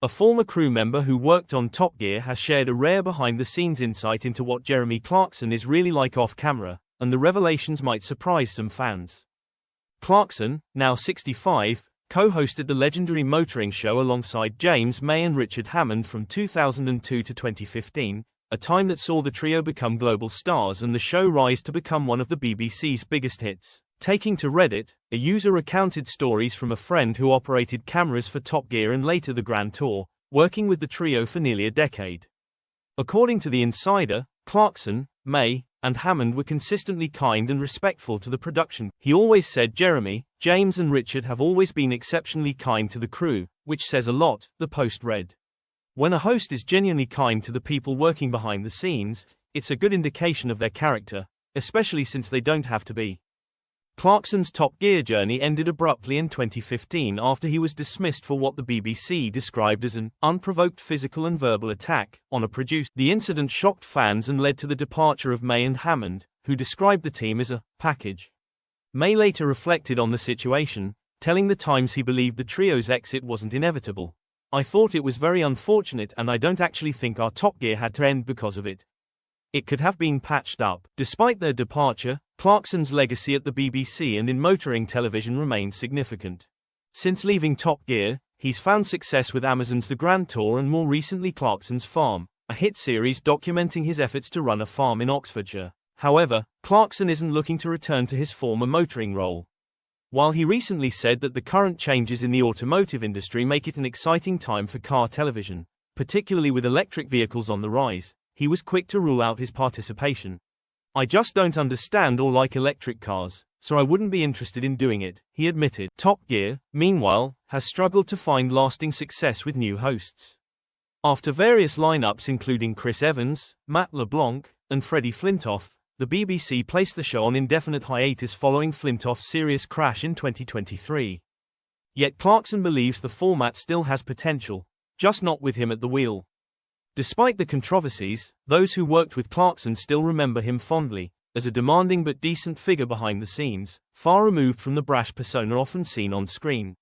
A former crew member who worked on Top Gear has shared a rare behind-the-scenes insight into what Jeremy Clarkson is really like off-camera, and the revelations might surprise some fans. Clarkson, now 65, co-hosted the legendary motoring show alongside James May and Richard Hammond from 2002 to 2015, a time that saw the trio become global stars and the show rise to become one of the BBC's biggest hits. Taking to Reddit, a user recounted stories from a friend who operated cameras for Top Gear and later the Grand Tour, working with the trio for nearly a decade. According to the insider, Clarkson, May, and Hammond were consistently kind and respectful to the production. He always said Jeremy, James and Richard have always been exceptionally kind to the crew, which says a lot, the post read. When a host is genuinely kind to the people working behind the scenes, it's a good indication of their character, especially since they don't have to be. Clarkson's Top Gear journey ended abruptly in 2015 after he was dismissed for what the BBC described as an unprovoked physical and verbal attack on a producer. The incident shocked fans and led to the departure of May and Hammond, who described the team as a package. May later reflected on the situation, telling The Times he believed the trio's exit wasn't inevitable. "I thought it was very unfortunate and I don't actually think our Top Gear had to end because of it. It could have been patched up." Despite their departure, Clarkson's legacy at the BBC and in motoring television remains significant. Since leaving Top Gear, he's found success with Amazon's The Grand Tour and more recently Clarkson's Farm, a hit series documenting his efforts to run a farm in Oxfordshire. However, Clarkson isn't looking to return to his former motoring role. While he recently said that the current changes in the automotive industry make it an exciting time for car television, particularly with electric vehicles on the rise, he was quick to rule out his participation. "I just don't understand or like electric cars, so I wouldn't be interested in doing it," he admitted. Top Gear, meanwhile, has struggled to find lasting success with new hosts. After various lineups including Chris Evans, Matt LeBlanc, and Freddie Flintoff, the BBC placed the show on indefinite hiatus following Flintoff's serious crash in 2023. Yet Clarkson believes the format still has potential, just not with him at the wheel. Despite the controversies, those who worked with Clarkson still remember him fondly, as a demanding but decent figure behind the scenes, far removed from the brash persona often seen on screen.